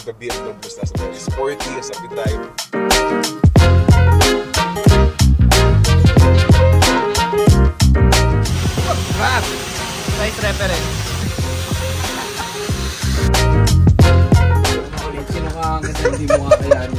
for the BMW style. So sporty as every time. Crap! Size reference. Sino ka ang ganda hindi mo kakayanin?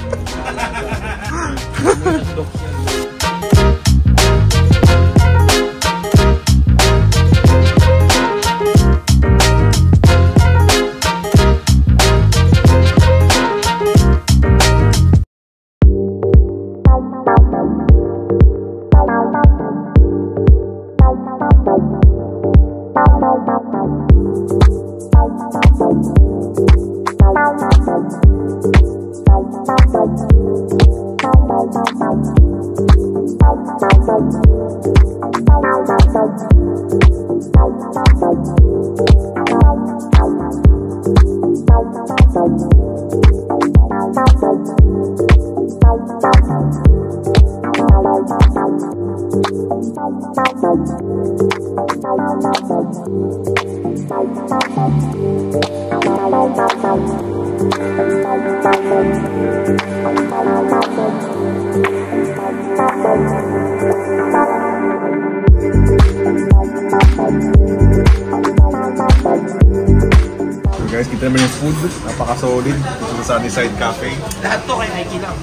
Guys, kita naman yung food. Napaka-solid. Dito sa Sunnyside Cafe. Lahat to kay Nike lang.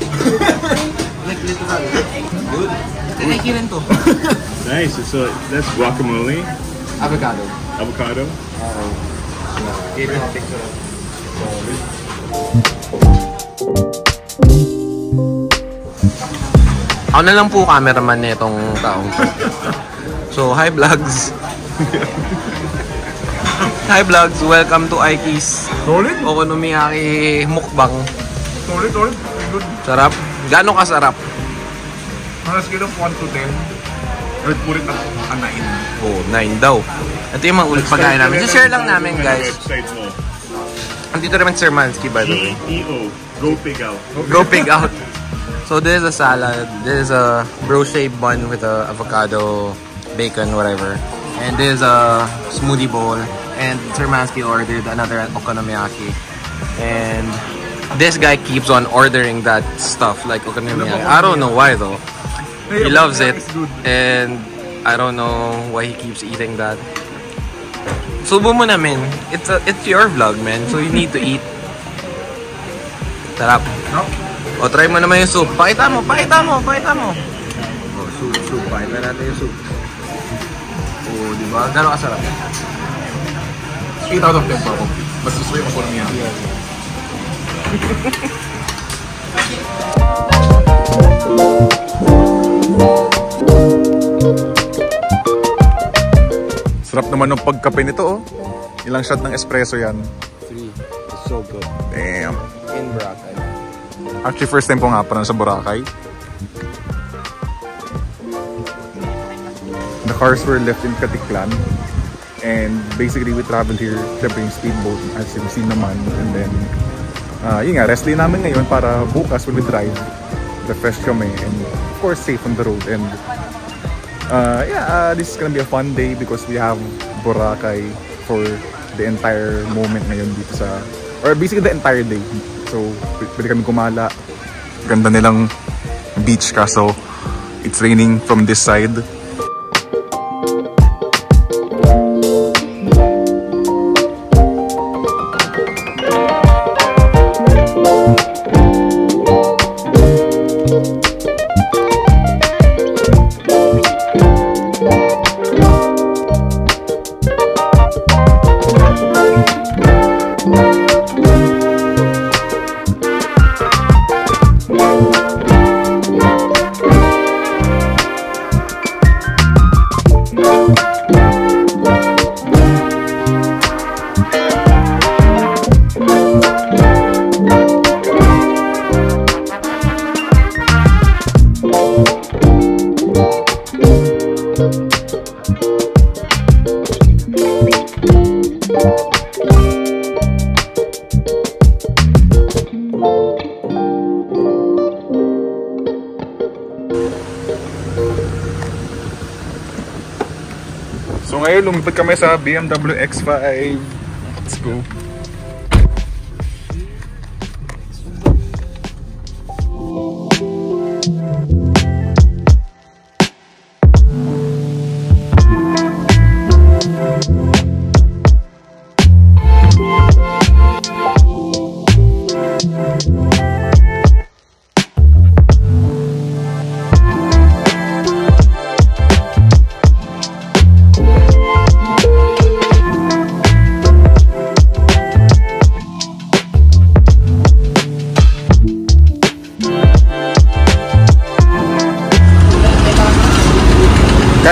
Like literal. Good. Kay Nike rin to. Nice. So that's guacamole. Avocado. Avocado. Give me a picture of Solid. Ako na lang po cameraman nitong taong to. So, hi vlogs. Hi vlogs, welcome to Ike's Solid? Okonomiyaki mukbang. Solid. Good. Sarap. Gaano kasarap? On a scale of 1 to 10, I would put it at a 9. Oh, 9 daw. Ito yung mga ulit pagkain namin. Share lang namin, guys. Website mo. Andito naman Sir Mansky, by the way. GEO. Go Pig Out. Go Pig Out. So this is a salad. This is a brochet bun with a avocado, bacon, whatever. And this is a smoothie bowl. And Sir Mansky ordered another okonomiyaki. And this guy keeps on ordering that stuff, like okonomiyaki. I don't know why though. He loves it. And I don't know why he keeps eating that. Subo mo namin. It's your vlog, man. So you need to eat. Sarap. O, try mo naman yung soup. Pakita mo. O, soup. Pakita natin yung soup. O, diba? Gano'n kasarap? 8 out of 10 pa ako. Mas gusto yung okonomiyaki. Sarap naman ng pagkape nito, oh. Ilang shot ng espresso yan? 3. It's so good. Damn. In Boracay. Actually, first time po nga pa sa Boracay. The cars were left in Katiklan. And basically, we traveled here, syempre yung speedboat, as you've seen naman. And then, yun nga, rest day namin ngayon para bukas when we drive, refresh kami. And of course, safe on the road. And this is gonna be a fun day because we have Boracay for the entire moment ngayon dito sa, or basically the entire day. So, pwede kami kumala. Ganda nilang beach kaso it's raining from this side. So ngayon, lumipad kami sa BMW X5. Let's go.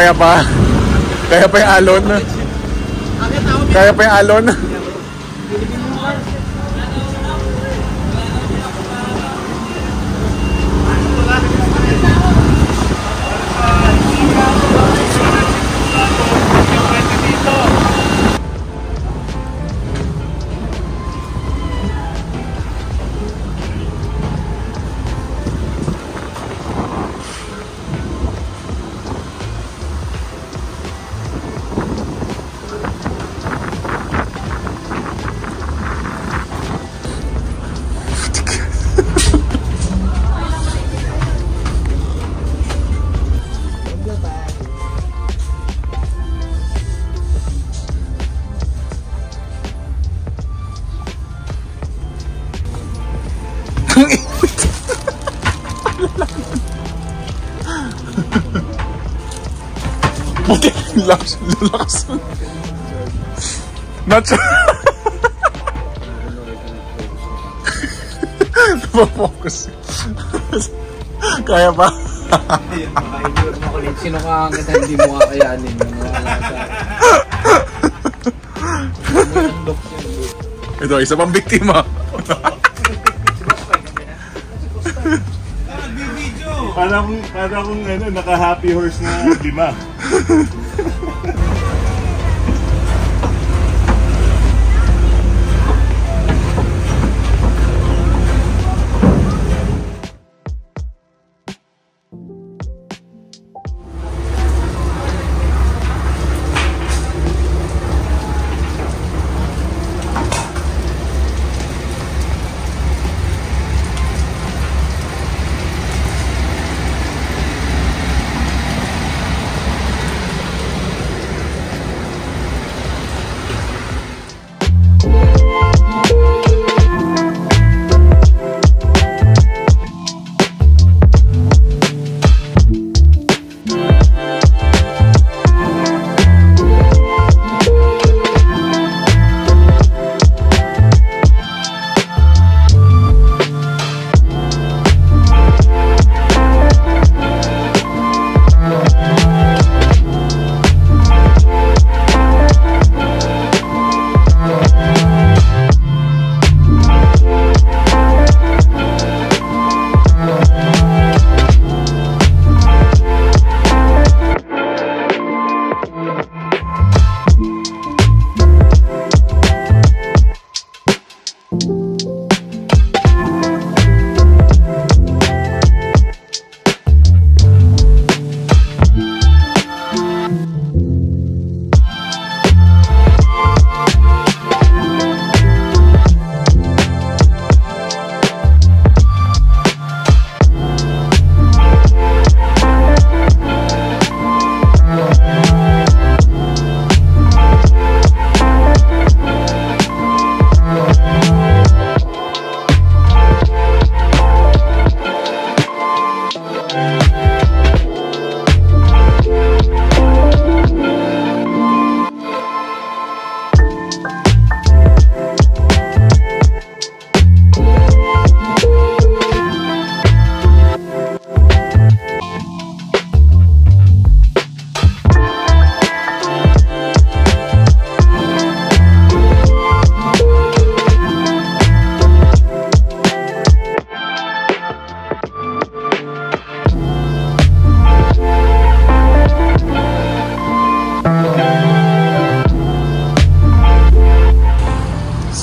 Kaya pa. Kaya pa yung alon. Kaya pa yung alon. Buti, lalakas. Not sure. Napafocus. Kaya ba? Sino ka hanggang hindi mo kakayanin? Ito, isa pang biktima. Para kung ano, naka-happy horse na 5.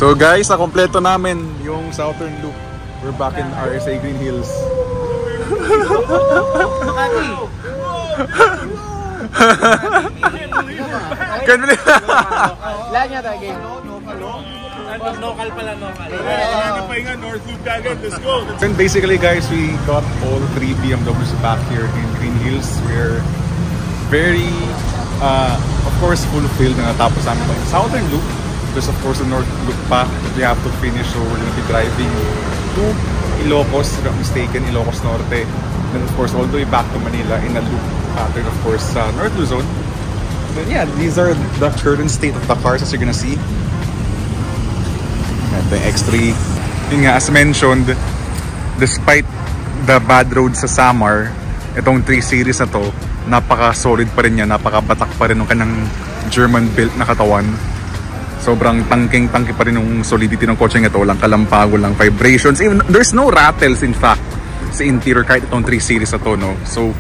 So guys, nakompleto namin yung Southern Loop. We're back in RSA Green Hills. Can't believe it. Lahat niya tayo game. Local pala, local. North Loop agad, let's go. And basically guys, we got all 3 BMWs back here in Green Hills. We're very, of course, fulfilled na natapos namin yung Southern Loop. There's of course the North Loop pa we have to finish, so we're gonna be driving to Ilocos, if I'm not mistaken, Ilocos Norte. Then of course all the way back to Manila in a loop pattern, of course, North Luzon. Then yeah, these are the current state of the cars as you're gonna see. And the X3, yun nga, as mentioned, despite the bad road sa Samar, itong 3 Series na to, napaka-solid pa rin niya, napaka-batak pa rin ng kanyang German-built na katawan. Sobrang tangking-tangke pa rin yung solidity ng kotse ito. Walang kalampago, walang vibrations. Even, there's no rattles in fact sa interior kahit itong 3 Series na to, no? So,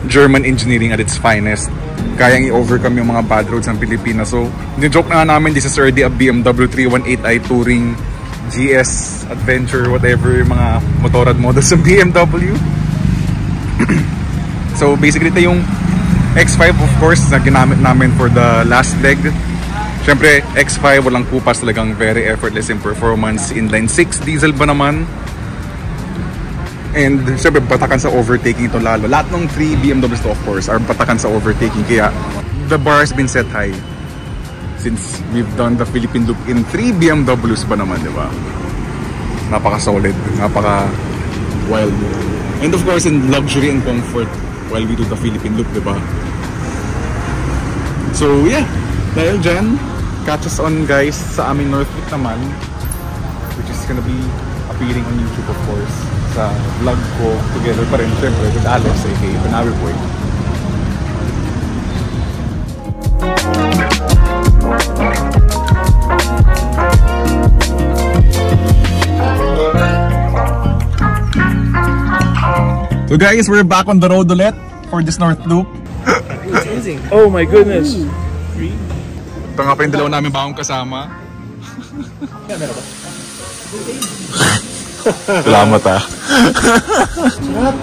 German engineering at its finest. Kayang i-overcome yung mga bad roads ng Pilipinas. So, joke na nga namin, this is already a BMW 318i Touring, GS, Adventure, whatever yung mga motorrad models ng BMW. So, basically ito yung X5 of course na ginamit namin for the last leg. Siyempre, X5 walang kupas, talagang very effortless in performance. Inline 6 diesel ba naman? And siyempre, batakan sa overtaking ito lalo. Lahat ng 3 BMWs to of course are batakan sa overtaking. Kaya the bar has been set high since we've done the Philippine Loop in 3 BMWs ba naman, di ba? Napaka-solid, napaka-wild. And of course, in luxury and comfort while we do the Philippine Loop, di ba? So yeah, dahil dyan, catch us on guys sa aming North Loop naman, which is gonna be appearing on YouTube of course, sa vlog ko together pa rin syempre with Alex aka Panawi Boy. So guys, we're back on the road ulit for this North Loop. Oh my goodness. Ito nga pa yung dalawa namin bagong kasama. Salamat ah. Sarap.